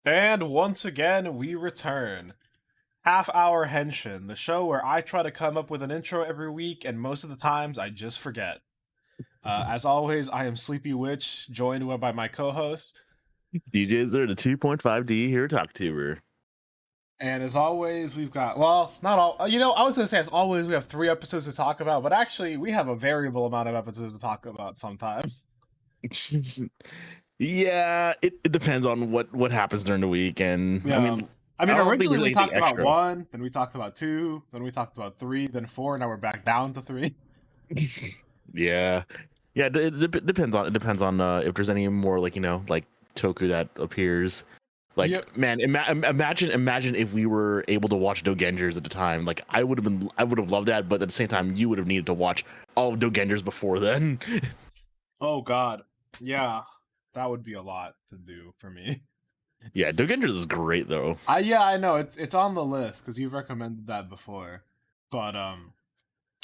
And once again, we return. Half Hour Henshin, the show where I try to come up with an intro every week, and most of the times I just forget. As always, I am Sleepy Witch, joined by my co-host. DJ Azure, the 2.5D here, talk to her. And as always, we've got, well, not all, I was going to say as always, we have 3 episodes to talk about, but actually, we have a variable amount of episodes to talk about sometimes. Yeah, it depends on what happens during the week, and Yeah. I don't think Originally there's we anything talked about extra. 1, then we talked about 2, then we talked about 3, then 4, now we're back down to 3. Yeah, it depends on if there's any more like Toku that appears. Like, Yep. man, imagine if we were able to watch Dogengers at the time. Like, I would have loved that, but at the same time, you would have needed to watch all of Dogengers before then. Oh God, yeah, that would be a lot to do for me. Yeah, Dogengers is great though. I know it's on the list because you've recommended that before, but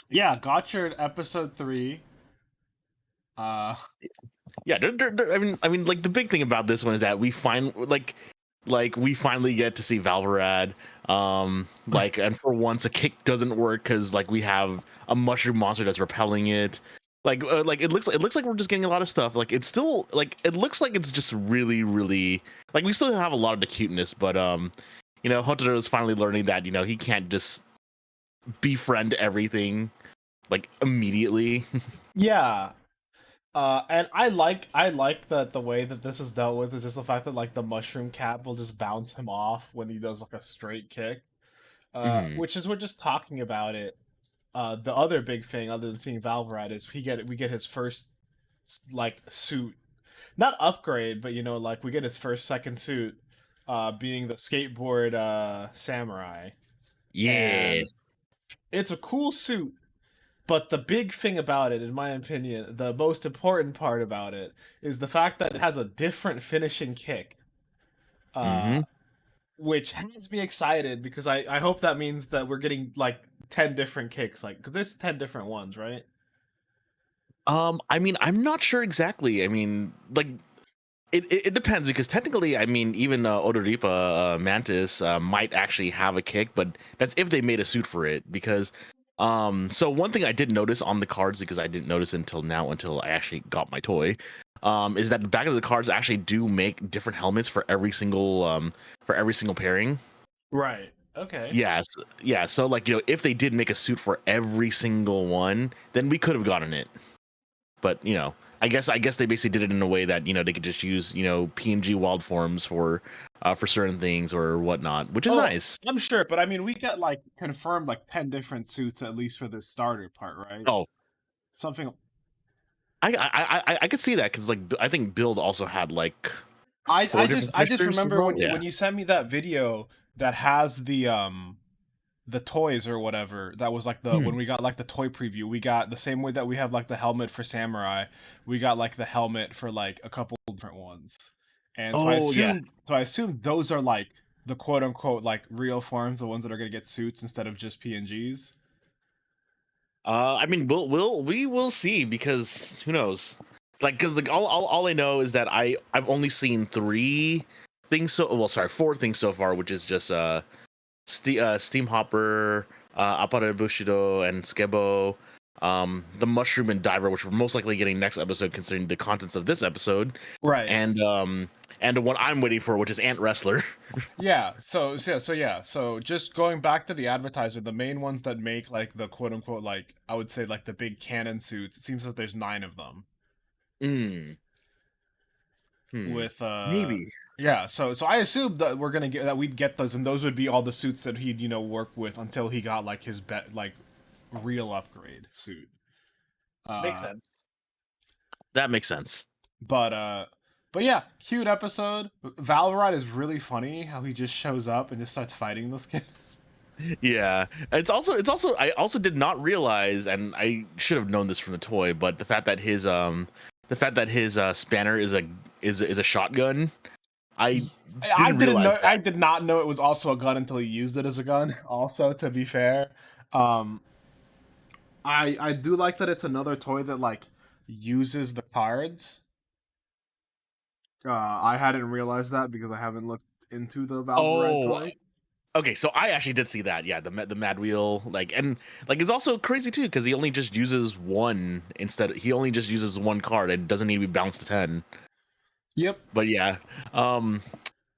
yeah, Gotchard episode 3. Yeah, I mean, like the big thing about this one is that we we finally get to see Valvarad. And for once, a kick doesn't work because like we have a mushroom monster that's repelling it. It looks like we're just getting a lot of stuff. Like it's still it looks like it's just really like we still have a lot of the cuteness, but Hotaru is finally learning that he can't just befriend everything like immediately. Yeah, and I like that the way that this is dealt with is just the fact that like the mushroom cap will just bounce him off when he does like a straight kick. Mhm. Which is we're just talking about it. The other big thing, other than seeing Valvarad, is we get his first like suit, not upgrade, but like we get his first second suit, being the skateboard samurai, Yeah. and it's a cool suit. But the big thing about it, in my opinion, the most important part about it, is the fact that it has a different finishing kick. Uh, hmm which has me excited because I hope that means that we're getting like 10 different kicks, like because there's 10 different ones, right? I mean, I'm not sure exactly. I mean, like it depends because technically, I mean, even Odoripa Mantis might actually have a kick, but that's if they made a suit for it. Because so one thing I did notice on the cards, because I didn't notice until now, until I actually got my toy, is that the back of the cards actually do make different helmets for every single pairing. Right. Okay. Yes, yeah. So like if they did make a suit for every single one, then we could have gotten it. But I guess they basically did it in a way that they could just use PNG wild forms for certain things or whatnot, which is Oh, nice. I'm sure, but I mean, we get like confirmed like 10 different suits at least for this starter part, right? Oh, Something. I could see that because like I think Build also had like I four just different I just textures as remember well. when Yeah. you sent me that video that has the toys or whatever. That was like the when Hmm. we got like the toy preview, we got the same way that we have like the helmet for Samurai, we got like the helmet for like a couple different ones. And Oh yeah. so I assume those are like the quote unquote like real forms, the ones that are gonna get suits instead of just PNGs. I mean, we will see because who knows? Like, because like all I know is that I've only seen 3 things well, sorry, 4 things so far, which is just Steam Hopper, Apare Bushido, and Skebo. The Mushroom and Diver, which we're most likely getting next episode, considering the contents of this episode, Right. and the one I'm waiting for, which is Ant Wrestler. Yeah. So just going back to the advertiser, the main ones that make like the quote unquote like I would say like the big cannon suits, it seems that there's 9 of them. Hmm. With Maybe. yeah, so I assumed that we'd get those, and those would be all the suits that he'd work with until he got like his like real upgrade suit. Makes Uh, sense. That makes sense. but yeah, cute episode. Valorant is really funny how he just shows up and just starts fighting this kid. Yeah, I also did not realize, and I should have known this from the toy, but the fact that his spanner is a shotgun. I I didn't didn't realize know. I that. did not know it was also a gun until he used it as a gun. Also, to be fair, um, I do like that it's another toy that like uses the cards. I hadn't realized that because I haven't looked into the Valvorad Oh, toy. okay. So I actually did see that. Yeah, the Mad Wheel, like, and like it's also crazy too because he only just uses one instead. He only just uses one card. It doesn't need to be balanced to 10. Yep. But yeah, um,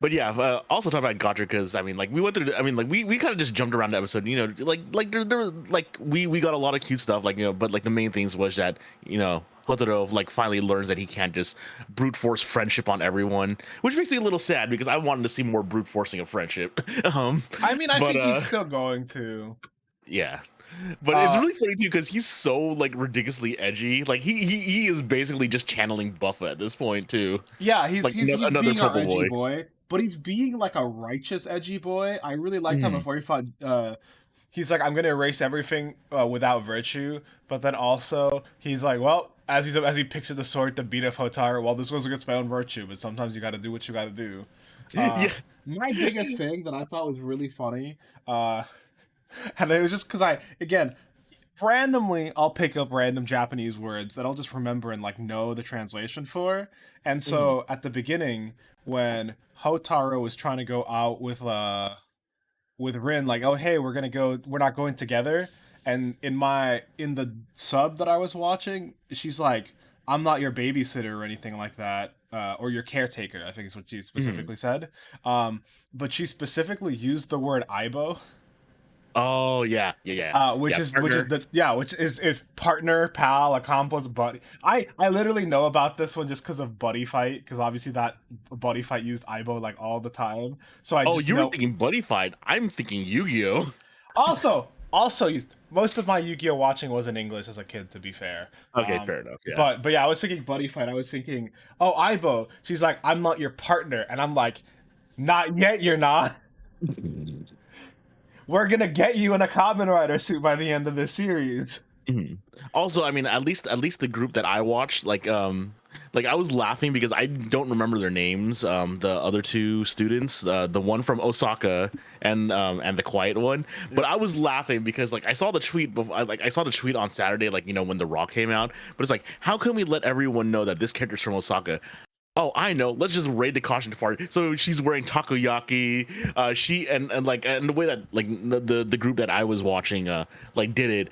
but yeah. Also talk about Gotcha because I mean, like we went through. I mean, like we kind of just jumped around the episode. You know, like there was like we got a lot of cute stuff. Like, you know, but like the main things was that, you know, Hotaro like finally learns that he can't just brute force friendship on everyone, which makes me a little sad because I wanted to see more brute forcing of friendship. I mean, I But think he's still going to. yeah. But it's Uh, really funny too because he's so like ridiculously edgy. Like he is basically just channeling Buffa at this point too. yeah, he's Like he's he's another being our purple edgy boy. boy, but he's being like a righteous edgy boy. I really liked how Mm. before he fought. He's like, I'm gonna erase everything without virtue, but then also he's like, well, as he picks up the sword to beat up Hotaru, well, this goes against my own virtue, but sometimes you got to do what you got to do. Yeah. My biggest thing that I thought was really funny, uh, and it was just because I, again, randomly I'll pick up random Japanese words that I'll just remember and like know the translation for. And Mm. so at the beginning, when Hotaru was trying to go out with Rin, like, oh hey, we're not going together. And in the sub that I was watching, she's like, I'm not your babysitter or anything like that. Or your caretaker, I think is what she Mm. specifically said. But she specifically used the word Aibo, Oh yeah, yeah, yeah, which yeah. is Partner. the yeah, which is partner, pal, accomplice, buddy. I literally know about this one just because of Buddy Fight, because obviously that Buddy Fight used Aibo like all the time. So I Oh, just you were know. thinking Buddy Fight. I'm thinking Yu-Gi-Oh. Also used most of my Yu-Gi-Oh watching was in English as a kid, to be fair. Okay, fair enough. Yeah. But yeah, I was thinking Buddy Fight. I was thinking, oh Aibo. She's like, I'm not your partner, and I'm like, not yet. You're not. We're gonna get you in a Kamen Rider suit by the end of this series. Mhm. Also, I mean, at least the group that I watched, like I was laughing because I don't remember their names. The other two students, the one from Osaka and the quiet one. But I was laughing because like I saw the tweet before, I saw the tweet on Saturday, like, you know, when The Rock came out. But it's like, how can we let everyone know that this character's from Osaka? Oh, I know. Let's just raid the costume party. So she's wearing takoyaki. She and like and the way that like the group that I was watching like did it,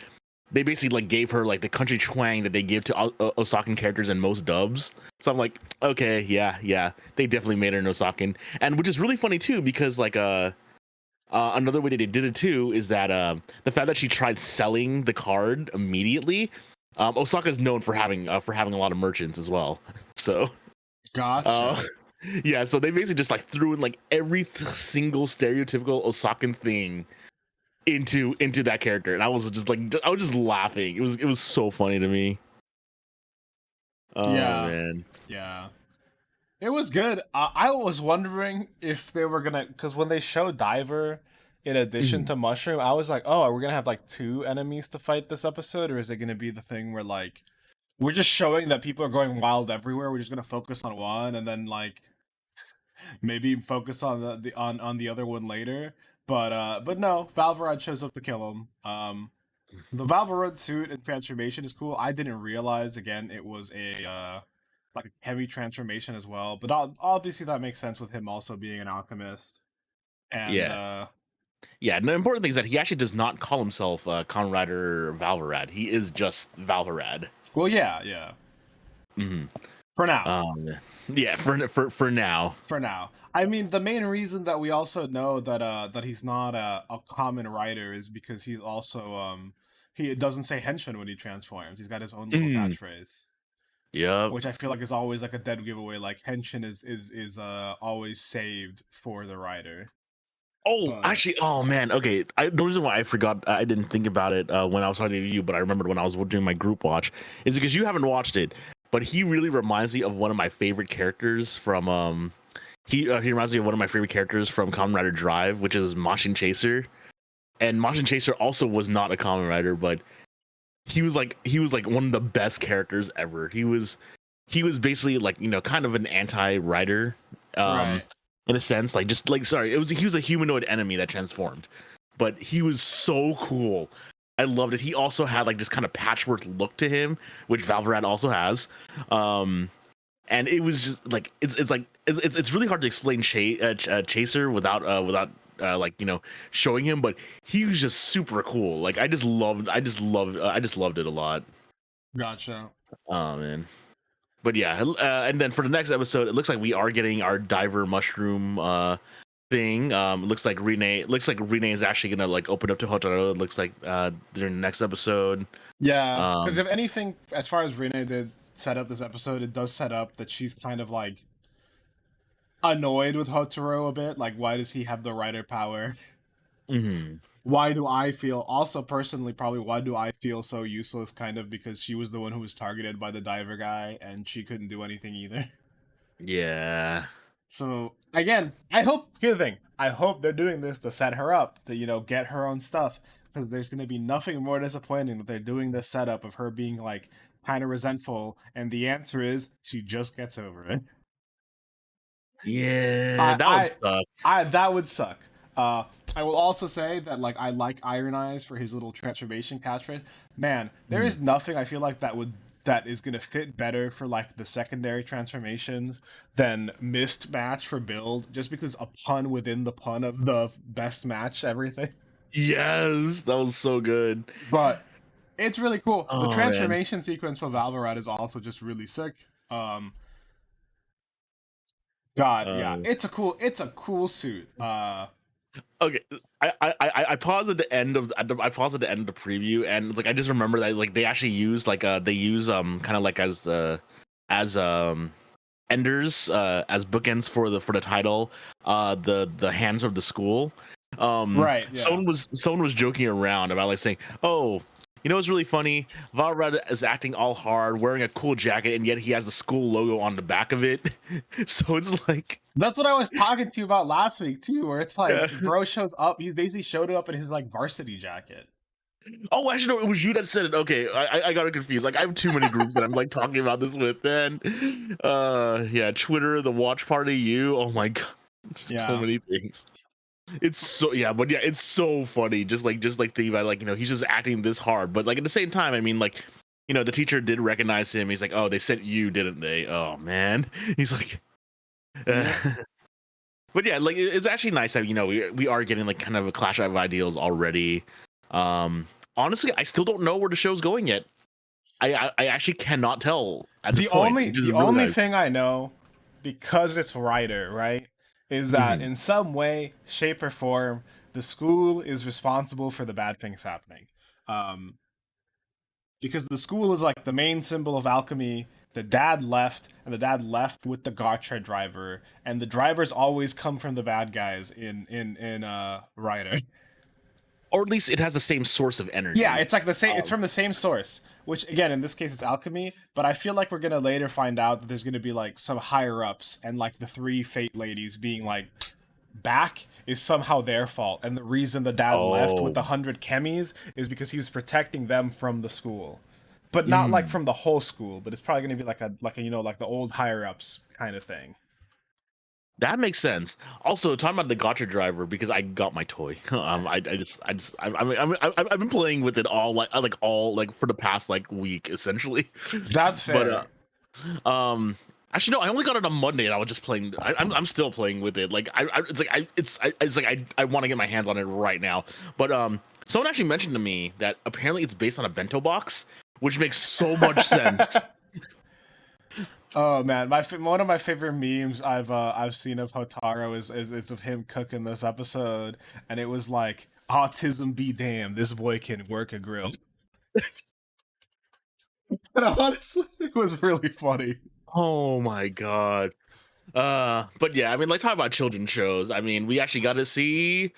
they basically like gave her like the country twang that they give to Osakan characters in most dubs. So I'm like, okay, yeah, they definitely made her an Osakan, and which is really funny too because like another way that they did it too is that the fact that she tried selling the card immediately. Osaka is known for having a lot of merchants as well. So. Uh, Gotcha. yeah, so they basically just like threw in like every single stereotypical Osakan thing into that character, and I was just like, I was just laughing. It was so funny to me. Oh Yeah, man. yeah. It was good. I was wondering if they were gonna, because when they showed Diver in addition Mhm. to Mushroom, I was like, oh, are we gonna have like two enemies to fight this episode, or is it gonna be the thing where like we're just showing that people are going wild everywhere? We're just gonna focus on one, and then like maybe focus on on the other one later. But no, Valvorad shows up to kill him. The Valvorad suit and transformation is cool. I didn't realize again it was a like a heavy transformation as well. But obviously that makes sense with him also being an alchemist. And Yeah, yeah. And the important thing is that he actually does not call himself Kamen Rider Valvorad. He is just Valvorad. well, yeah, yeah. Hmm. For now, Yeah, for now. for now. I mean, the main reason that we also know that he's not a common writer is because he's also he doesn't say Henshin when he transforms. He's got his own little Mm, catchphrase, yep. which I feel like is always like a dead giveaway. Like Henshin is always saved for the writer. Oh, But actually, oh man. Okay, the reason why I forgot, I didn't think about it when I was talking to you, but I remembered when I was doing my group watch, is because you haven't watched it. But he really reminds me of one of my favorite characters from he reminds me of one of my favorite characters from Kamen Rider Drive, which is Mashin Chaser. And Mashin Chaser also was not a Kamen Rider, but he was like one of the best characters ever. He was basically like, you know, kind of an anti-writer. Um, right. in a sense, like just like sorry, he was a humanoid enemy that transformed, but he was so cool. I loved it. He also had like this kind of patchwork look to him, which Valvorad also has. Um, and it was just like it's really hard to explain Chaser without like showing him, but he was just super cool. Like I just loved it a lot. Gotcha. Oh man. But yeah, and then for the next episode, it looks like we are getting our diver mushroom thing. Looks like Rene is actually gonna like open up to Hotaru. It looks like during the next episode. Yeah, because Um, if anything, as far as Rene did set up this episode, it does set up that she's kind of like annoyed with Hotaru a bit. Like, why does he have the writer power? mhm. Why do I feel also personally probably why do I feel so useless kind of because she was the one who was targeted by the diver guy and she couldn't do anything either. Yeah. So again, here's the thing. I hope they're doing this to set her up to, get her own stuff. Because there's gonna be nothing more disappointing that they're doing this setup of her being like kind of resentful, and the answer is she just gets over it. Yeah, I that would I suck. that would suck. I will also say that like I like Iron Eyes for his little transformation catchphrase. Man, there Mhm. is nothing I feel like that is gonna fit better for like the secondary transformations than Mist Match for build, just because a pun within the pun of the best match everything. Yes, that was so good. But it's really cool. The Oh man. transformation sequence for Valorant is also just really sick. God, yeah, Uh, it's a cool suit. okay, I paused at the end of I paused at the end of the preview, and it's like I just remember that like they actually use they use kind of like as enders as bookends for the title, the hands of the school. Right, yeah. Someone was joking around about like saying, oh, it's really funny, Valrad is acting all hard wearing a cool jacket, and yet he has the school logo on the back of it. So it's like, That's what I was talking to you about last week too, where it's yeah. like bro shows up, he basically showed up in his like varsity jacket. Oh, actually, no, it was you that said it. Okay, I got it confused. Like, I have too many groups that I'm like talking about this with, man. Yeah, Twitter, the watch party, you. Oh my god, just so Yeah. many things. It's so yeah, but yeah, it's so funny. Just like thinking about like he's just acting this hard, but like at the same time, I mean like the teacher did recognize him. He's like, oh, they sent you, didn't they? Oh man, he's like. Yeah. But yeah, like it's actually nice that we are getting like kind of a clash of ideals already. Um, honestly, I still don't know where the show's going yet. I actually cannot tell at this point, which is The really only nice. thing I know, because it's writer, right, is that Mhm. in some way, shape, or form, the school is responsible for the bad things happening. Um, because the school is like the main symbol of alchemy. The dad left, and the dad left with the gotcha driver, and the drivers always come from the bad guys in Rider. Or at least it has the same source of Yeah, energy. it's like the same. It's Um, from the same source. Which again, in this case, it's alchemy. But I feel like we're gonna later find out that there's gonna be like some higher ups, and like the three fate ladies being like back is somehow their fault, and the reason the dad left with oh, the 100 chemis is because he was protecting them from the school, but not like mm, from the whole school. But it's probably gonna be like a like the old higher ups kind of thing. that makes sense. Also, talking about the gotcha driver because I got my toy. I've been playing with it all like for the past like week essentially. That's But fair. actually no, I only got it on Monday and I was just playing. I'm still playing with it. Like it's like I want to get my hands on it right now. But someone actually mentioned to me that apparently it's based on a bento box, which makes so much sense. Oh man, one of my favorite memes I've seen of Hotaro is of him cooking this episode, and it was like autism be damned, this boy can work a grill. And honestly, it was really funny. Oh my god. But yeah, I mean, like talk about children's shows. I mean, we actually got to see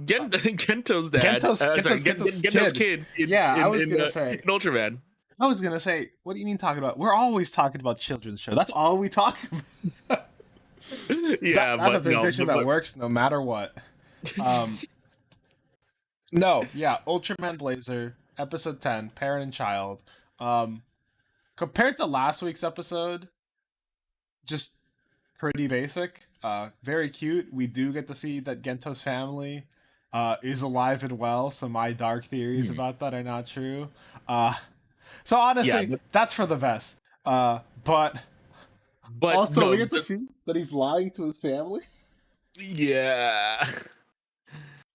Gento's dad. Gento's Gento's kid. kid Yeah, in Ultraman. I was gonna say, what do you mean talking about? We're always talking about children's show. That's all we talk about. Yeah, That's a but no, tradition that works no matter what. Um, no, yeah, Ultraman Blazer, episode 10, Parent and Child. Um, Compared to last week's episode, just pretty basic. Very cute. We do get to see that Gento's family is alive and well, so my dark theories Hmm. about that are not true. Uh, so Yeah, honestly, but that's for the best. But But Also, we no, get to see that he's lying to his family. yeah.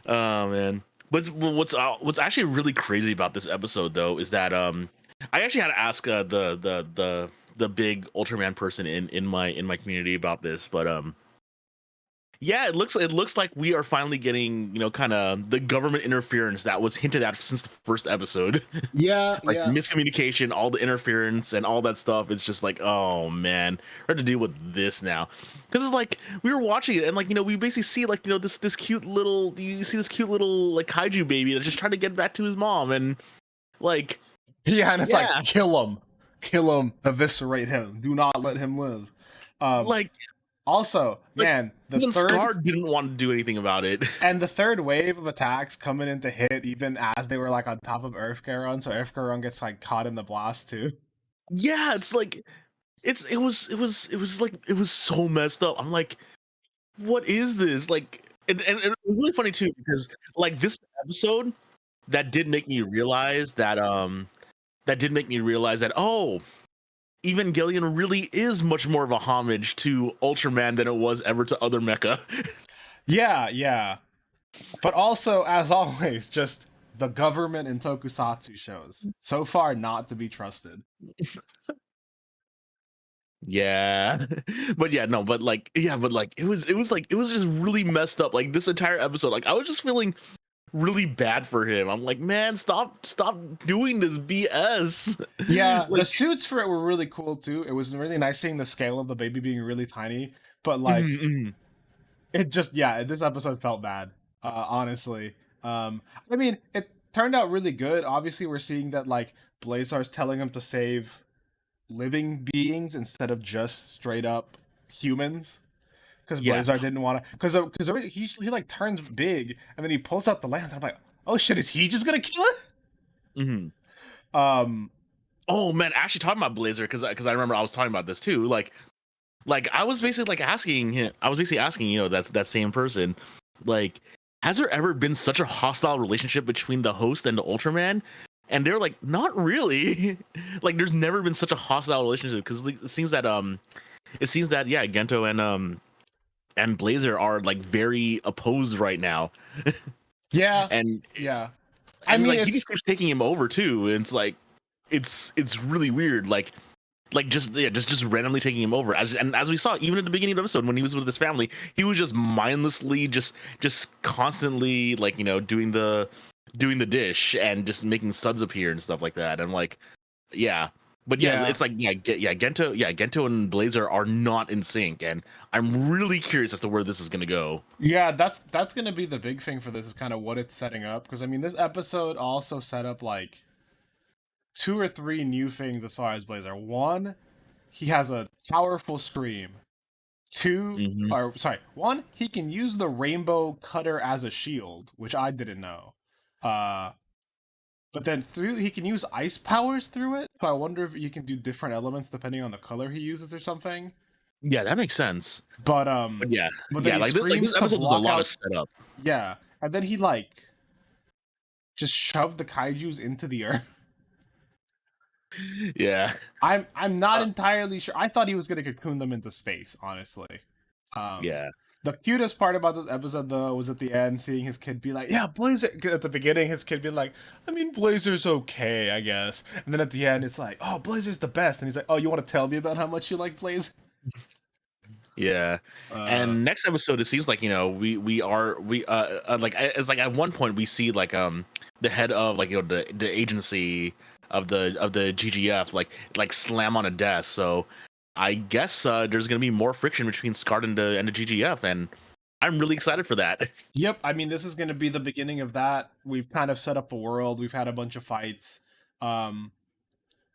Oh man. What's actually really crazy about this episode though is that I actually had to ask the big Ultraman person in my community about this, but yeah, it looks like we are finally getting, kind of the government interference that was hinted at since the first episode. Yeah, Like yeah, miscommunication, all the interference and all that stuff. It's just like, oh man, we're to deal with this now. Because it's like we were watching it and like, we basically see like, this cute little, you see this cute little like kaiju baby that's just trying to get back to his mom, and like, yeah, and it's like yeah, kill him, eviscerate him, do not let him live. Um, like Also, like man, even Scar didn't want to do anything about it. the third wave of attacks coming in to hit even as they were like on top of Earth Garon, so Earth Garon gets like caught in the blast too. Yeah, it's like it was like it was so messed up. I'm like, what is this? Like, and it was really funny too because like this episode that did make me realize that oh, Evangelion really is much more of a homage to Ultraman than it was ever to other mecha. Yeah, yeah. But also, as always, just the government in tokusatsu shows. So far, not to be trusted. Yeah. But yeah, no, but like yeah, but like it was just really messed up. Like this entire episode, like I was just feeling really bad for him. I'm like, man, stop doing this BS. Yeah, the Like, suits for it were really cool too. It was really nice seeing the scale of the baby being really tiny. But like, mm. it just this episode felt bad. Honestly, I mean, it turned out really good. Obviously, we're seeing that like Blazar's telling him to save living beings instead of just straight up humans. Because Yeah. Blazar didn't want to. Because he like turns big and then he pulls out the lance. I'm like, oh shit, is he just gonna kill it? Hmm. Um, Oh man, actually talking about Blazer because I remember I was talking about this too. Like I was basically like asking him. I was basically asking, that's that same person. Like, has there ever been such a hostile relationship between the host and the Ultraman? And they're like, not really. Like, there's never been such a hostile relationship because it seems that yeah, Gento and Blazer are like very opposed right now, yeah, and yeah. I and mean, like he it's just keeps taking him over too. And it's like it's really weird. Like just randomly taking him over, as we saw even at the beginning of the episode when he was with his family, he was just mindlessly just constantly like doing the dish and just making suds appear and stuff like that. And like, yeah, but yeah, yeah. it's like Gento and Blazer are not in sync, and I'm really curious as to where this is gonna go. Yeah, that's gonna be the big thing for this is kind of what it's setting up. Because I mean, this episode also set up like two or three new things as far as Blazer. One, he has a powerful scream. Two, Hmm. or sorry, one, he can use the rainbow cutter as a shield, which I didn't know. Uh, but then through he can use ice powers through it. So I wonder if you can do different elements depending on the color he uses or something. Yeah, that makes sense. But But yeah, but then yeah, he like screams this to episode was a block lot of out. setup. Yeah, and then he like just shoved the kaiju's into the earth. Yeah. I'm not entirely sure. I thought he was gonna cocoon them into space, honestly. Um, Yeah. the cutest part about this episode though was at the end, seeing his kid be like, "Yeah, Blazer." At the beginning, his kid being like, "I mean, Blazer's okay, I guess." And then at the end, it's like, "Oh, Blazer's the best." And he's like, "Oh, you want to tell me about how much you like Blazer?" Yeah. Uh, And next episode, it seems like we like it's like at one point we see like the head of like the agency of the GGF like slam on a desk. So I guess there's gonna be more friction between Scart and the GGF, and I'm really excited for that. yep. I mean, this is going to be the beginning of that. We've kind of set up the world. We've had a bunch of fights. Um,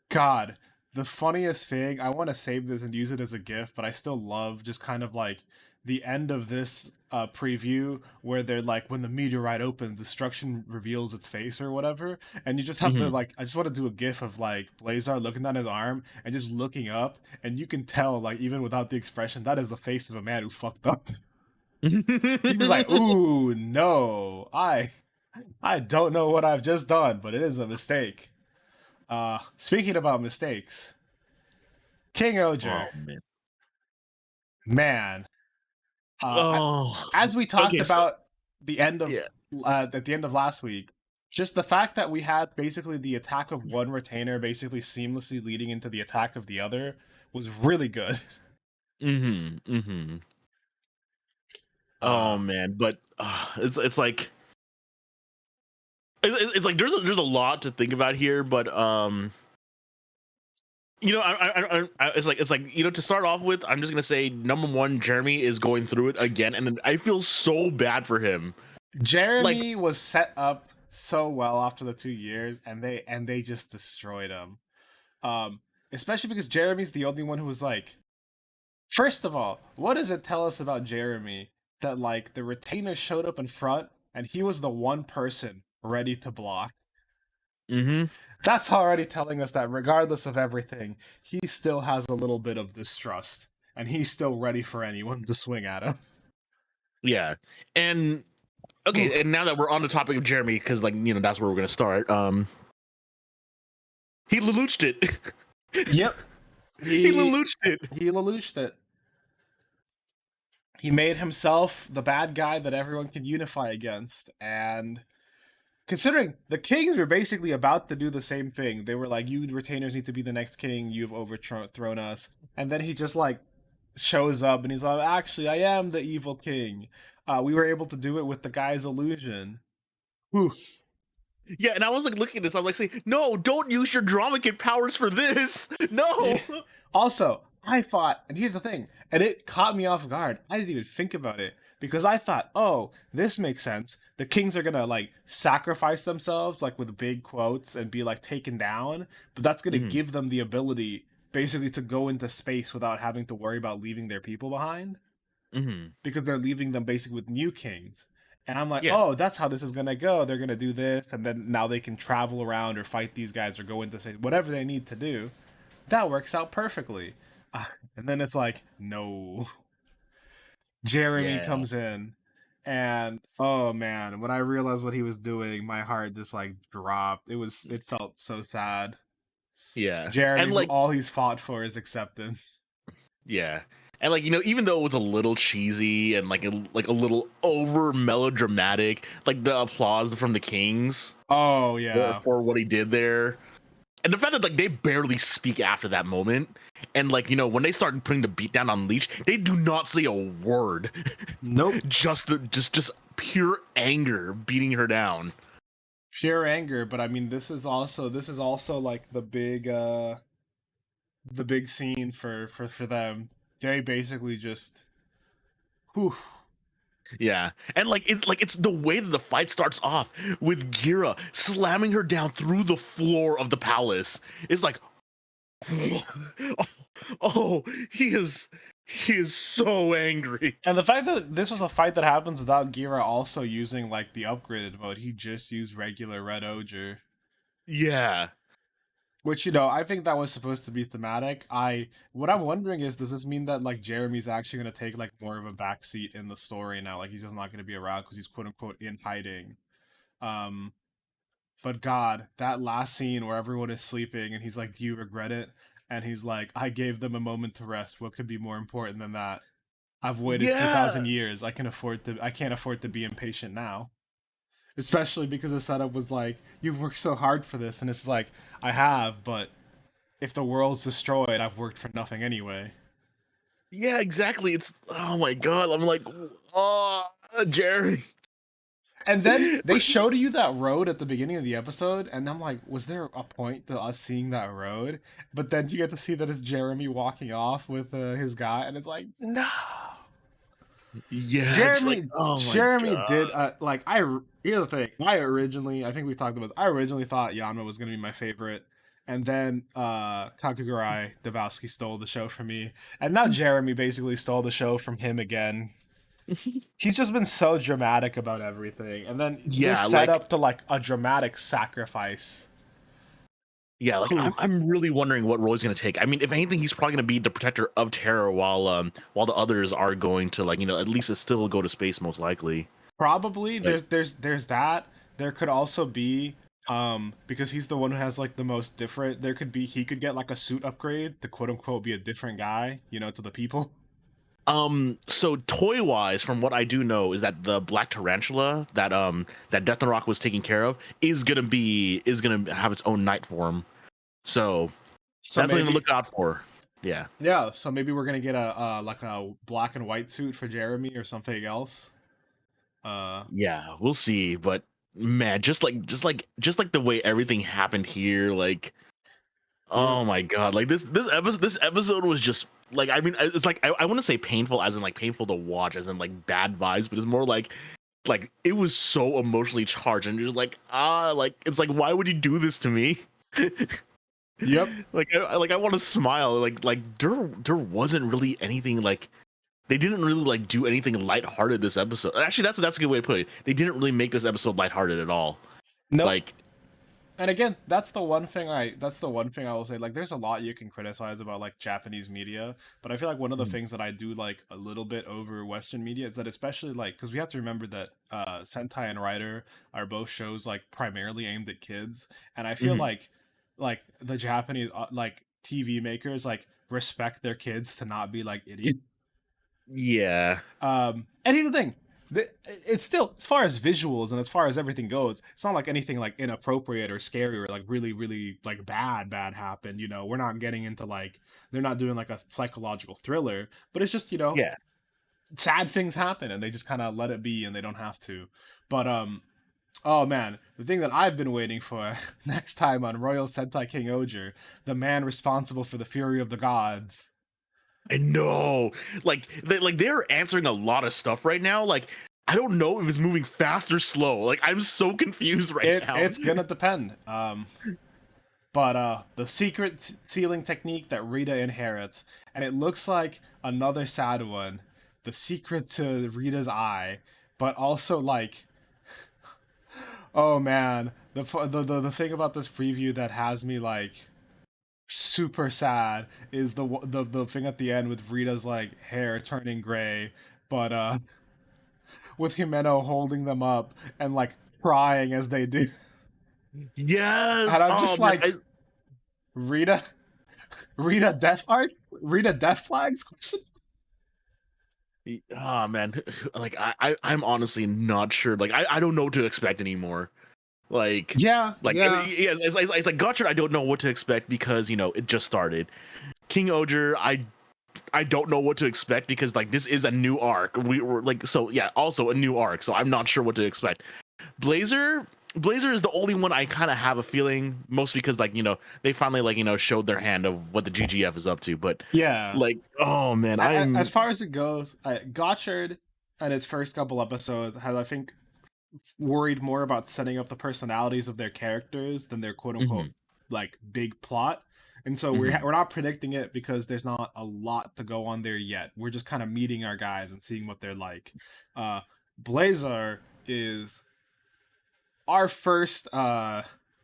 God, the funniest thing, I want to save this and use it as a GIF, but I still love just kind of like the end of this preview where they're like, when the meteorite opens, destruction reveals its face or whatever. And you just have the Mhm. like, I just want to do a GIF of like Blazar looking down his arm and just looking up. And you can tell, like, even without the expression, that is the face of a man who fucked up. He was like, ooh, no, I don't know what I've just done, but it is a mistake. Speaking about mistakes, King Oh Oger. man. Man, uh, Oh, as we talked okay. So about the end of yeah. at the end of last week, just the fact that we had basically the attack of one retainer basically seamlessly leading into the attack of the other was really good. Mm-hmm. Mm-hmm. Oh Uh, man, but it's like it's like there's a lot to think about here, but you know, it's like you know, to start off with, I'm just gonna say number one, Jeremy is going through it again, and I feel so bad for him. Like, Jeremy was set up so well after the 2 years, and they just destroyed him. Um, Especially because Jeremy's the only one who was like, first of all, what does it tell us about Jeremy that like the retainer showed up in front and he was the one person ready to block? mm-hmm. That's already telling us that regardless of everything, he still has a little bit of distrust and he's still ready for anyone to swing at him. Yeah, and okay, and now that we're on the topic of Jeremy, because like you know that's where we're gonna start. He lelouched it. Yep. He He lelouched it. he lelouched it. He made himself the bad guy that everyone can unify against. And considering the kings were basically about to do the same thing, they were like, "You retainers need to be the next king. You've overthrown us." And then he just like shows up and he's like, "Actually, I am the evil king. We were able to do it with the guy's illusion." Whew. Yeah, and I was like looking at this, I'm like saying, no, don't use your drama kid powers for this. Yeah. No. Also, I thought, and here's the thing, and it caught me off guard. I didn't even think about it because I thought, oh, this makes sense. The kings are gonna like sacrifice themselves, like with big quotes, and be like taken down, but that's gonna Mm-hmm. give them the ability basically to go into space without having to worry about leaving their people behind Mm-hmm. because they're leaving them basically with new kings. And I'm like, Yeah. oh, that's how this is gonna go. They're gonna do this, and then now they can travel around or fight these guys or go into space, whatever they need to do. That works out perfectly. And then it's like, no. Jeremy Yeah. comes in, and oh man, when I realized what he was doing, my heart just like dropped. It felt so sad. Yeah. Jeremy, And who like, all he's fought for is acceptance. yeah. And like, you know, even though it was a little cheesy and like a little over melodramatic, like the applause from the kings Oh yeah. for what he did there. And the fact that like they barely speak after that moment, and like you know when they started putting the beat down on Leech, they do not say a word, Nope. just pure anger beating her down. Pure anger, but I mean this is also like the big scene for them. They basically just whew. Yeah, and like it's the way that the fight starts off with Gira slamming her down through the floor of the palace. It's like, oh, he is so angry. And the fact that this was a fight that happens without Gira also using like the upgraded mode, he just used regular Red Oger. Yeah, Which, you know, I think that was supposed to be thematic. What I'm wondering is, does this mean that like Jeremy's actually gonna take like more of a backseat in the story now? Like he's just not gonna be around because he's quote unquote in hiding. Um, but God, that last scene where everyone is sleeping and he's like, "Do you regret it?" And he's like, "I gave them a moment to rest. What could be more important than that? I've waited yeah, 2,000 years. I can't afford to be impatient now." Especially because the setup was like, "You've worked so hard for this," and it's like, "I have, but if the world's destroyed, I've worked for nothing anyway." yeah, exactly. It's oh my god. I'm like, oh, Jerry. And then they showed you that road at the beginning of the episode, and I'm like, was there a point to us seeing that road? But then you get to see that it's Jeremy walking off with his guy, and it's like, no. Yeah, just like, Jeremy oh my Jeremy did god. like here's the thing. I think we talked about this, I originally thought Yanma was gonna be my favorite. And then Kakugurai Dabowski stole the show from me. And now Jeremy basically stole the show from him again. He's just been so dramatic about everything. And then this Yeah, set like up to like a dramatic sacrifice. yeah, like Whew. I'm really wondering what role he's gonna take. I mean, if anything, he's probably gonna be the protector of Terra while the others are going to like, you know, at least still go to space most likely. Probably Like there's that. There could also be because he's the one who has like the most different, there could be he could get like a suit upgrade to quote unquote be a different guy, you know, to the people. So toy wise, from what I do know, is that the black tarantula that Death and Rock was taking care of is gonna have its own night form. So So that's something to maybe, look out for. Yeah. yeah. So maybe we're gonna get a like a black and white suit for Jeremy or something else. Uh, Yeah, we'll see. But man, just like the way everything happened here, like yeah. oh my god, like this episode was just like I mean it's like I want to say painful as in like painful to watch as in like bad vibes, but it's more like it was so emotionally charged and just like it's like why would you do this to me? Yep. Like I want to smile like there wasn't really anything like they didn't really like do anything lighthearted this episode. Actually, that's a good way to put it. They didn't really make this episode lighthearted at all. Nope. Like, And again, that's the one thing I will say. Like, there's a lot you can criticize about like Japanese media, but I feel like one of the mm, things that I do like a little bit over Western media is that, especially like, because we have to remember that Sentai and Rider are both shows like primarily aimed at kids, and I feel mhm. like the Japanese like TV makers like respect their kids to not be like idiots. Yeah, And here's the thing. It's still, as far as visuals and as far as everything goes, it's not like anything like inappropriate or scary or like really, really like bad happened. We're not getting into like, they're not doing like a psychological thriller, but it's just, yeah. sad things happen and they just kind of let it be and they don't have to. But, oh man, the thing that I've been waiting for next time on Royal Sentai King Oger, the man responsible for the fury of the gods. I know. Like they're answering a lot of stuff right now. Like I don't know if it's moving fast or slow. Like I'm so confused right now. It's gonna depend. But the secret sealing technique that Rita inherits, and it looks like another sad one. The secret to Rita's eye, but also like, oh man, the thing about this preview that has me like super sad is the thing at the end with Rita's like hair turning gray, but with Himeno holding them up and like crying as they do, and Yes. I'm Oh just man. like, Rita, Rita Death Arc, Rita Death Flags question. Oh man. Like I'm honestly not sure. Like I don't know what to expect anymore. Like Yeah, I yeah. mean, yeah, it's like Gotcha. I don't know what to expect because it just started. King Oger, I don't know what to expect because like this is a new arc. We were like so yeah, also a new arc. So I'm not sure what to expect. Blazer Blazer is the only one I kind of have a feeling, mostly because like they finally like showed their hand of what the GGF is up to. But Yeah. like oh man, As I'm far as it goes, Gotchard and its first couple episodes has, I think, worried more about setting up the personalities of their characters than their quote unquote mhm, like big plot. And so mhm. we're not predicting it because there's not a lot to go on there yet. We're just kind of meeting our guys and seeing what they're like. Uh, Blazer is our first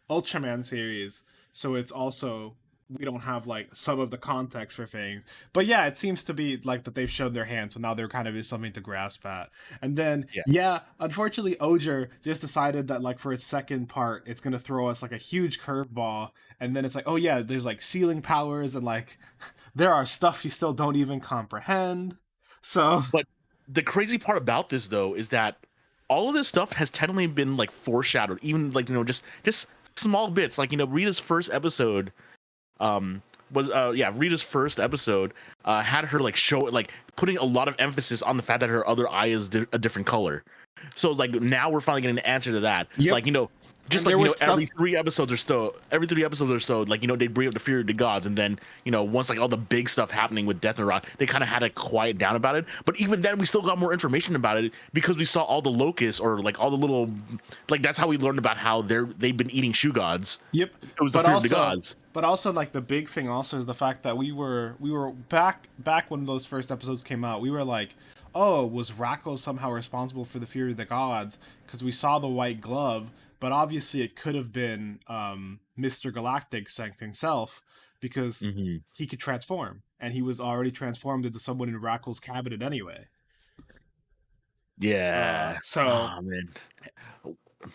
Ultraman series, so it's also, we don't have like some of the context for things. But yeah, it seems to be like that they've showed their hand, so now there kind of is something to grasp at. And then Yeah. yeah, unfortunately Oger just decided that like for its second part, it's gonna throw us like a huge curveball, and then it's like, oh yeah, there's like ceiling powers and like there are stuff you still don't even comprehend. So But the crazy part about this though is that all of this stuff has technically been like foreshadowed, even like just small bits. Like Rita's first episode was yeah Rita's first episode had her like show like putting a lot of emphasis on the fact that her other eye is a different color. So like now we're finally getting an answer to that. yep. Like just And like there was stuff. every 3 episodes or so like they bring up the fury of the gods, and then once like all the big stuff happening with Death and Rock, they kind of had to quiet down about it. But even then we still got more information about it because we saw all the locusts or like all the little like that's how we learned about how they've been eating shoe gods. Yep. It was the But fear of the also, gods. like the big thing also is the fact that we were back when those first episodes came out. We were like, oh, was Racco somehow responsible for the Fury of the Gods? Because we saw the white glove, but obviously it could have been Mr. Galactic himself because Hmm. he could transform, and he was already transformed into someone in Racco's cabinet anyway. Yeah. So Oh man.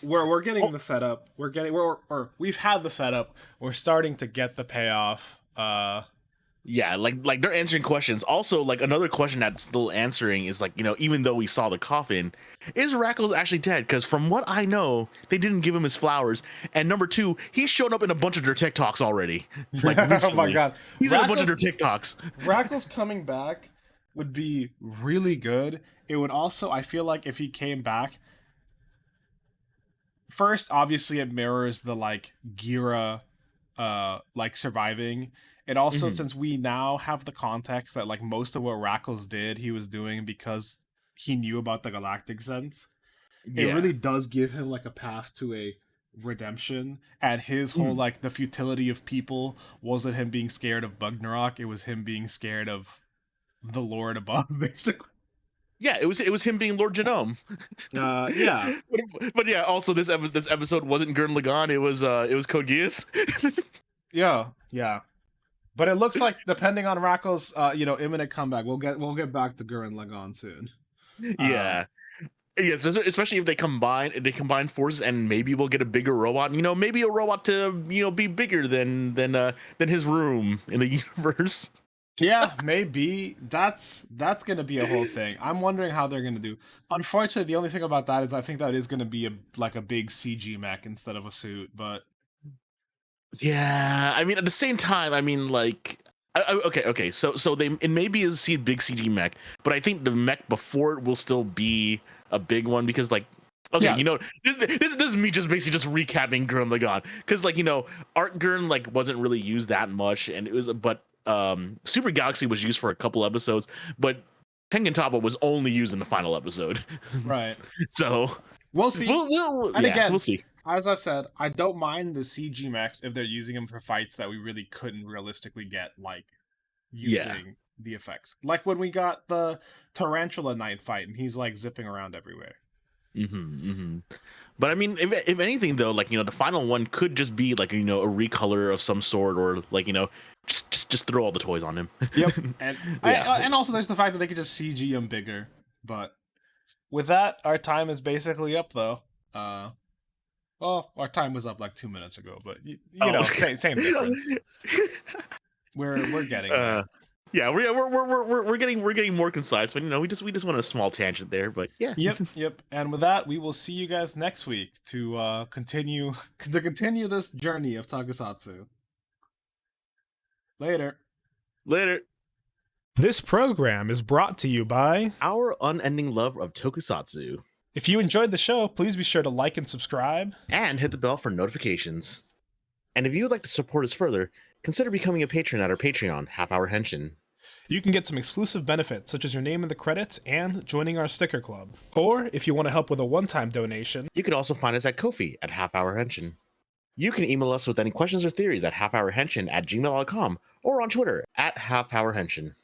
we're getting Oh, the setup. We're getting we've had the setup. We're starting to get the payoff. Yeah, like they're answering questions. Also, like another question that's still answering is like, even though we saw the coffin, is Rackles actually dead? Because from what I know, they didn't give him his flowers. And number two, he showed up in a bunch of their TikToks already, like Oh my recently. god, He's in a bunch of their TikToks. Rackles coming back would be really good. It would also, I feel like, if he came back, first, obviously, it mirrors the like Gira, like surviving. It also, Mhm. since we now have the context that like most of what Rackles did, he was doing because he knew about the galactic sense. It Yeah. really does give him like a path to a redemption, and his whole Mhm. like the futility of people wasn't him being scared of Bugnarok, it was him being scared of the Lord above, basically. Yeah, it was him being Lord Genome. Yeah, but yeah, also this episode wasn't Gurren Lagann, it was Code Geass. yeah. But it looks like, depending on Rackle's, imminent comeback, we'll get back to Gurren Lagann soon. Yeah. Yes, especially if they combine forces, and maybe we'll get a bigger robot. Maybe a robot to be bigger than his room in the universe. Yeah, maybe that's gonna be a whole thing. I'm wondering how they're gonna do. Unfortunately, the only thing about that is I think that is gonna be a big CG mech instead of a suit. But Yeah, I mean, at the same time, I mean, like, okay. So it maybe is a big CG mech, but I think the mech before it will still be a big one because, like, okay, yeah, this is me just basically just recapping Gurren Lagann because, like, Art Gurren like wasn't really used that much, and Super Galaxy was used for a couple episodes, but Tengen Toppa was only used in the final episode. right. So We'll see. And yeah, we'll again, see. as I've said, I don't mind the CG mechs if they're using them for fights that we really couldn't realistically get, like Yeah. using the effects. Like when we got the Tarantula Knight fight and he's like zipping around everywhere. But I mean, if anything though, like the final one could just be like a recolor of some sort, or like just throw all the toys on him. Yep. And Yeah. and also there's the fact that they could just CG him bigger. But with that, our time is basically up though. Well, our time was up like 2 minutes ago, but Oh. same difference. We're getting there. uh, yeah, we're getting more concise, but we just want a small tangent there, but yeah. Yep. And with that, we will see you guys next week to continue this journey of Tokusatsu. Later. Later. This program is brought to you by. Our unending love of Tokusatsu, If you enjoyed the show, please be sure to like and subscribe. and hit the bell for notifications. And if you would like to support us further, consider becoming a patron at our Patreon, Half Hour Henshin. You can get some exclusive benefits, such as your name in the credits and joining our sticker club. Or, if you want to help with a one-time donation, You can also find us at Ko-fi at Half Hour Henshin. You can email us with any questions or theories at halfhourhenshin@gmail.com or on Twitter at halfhourhenshin.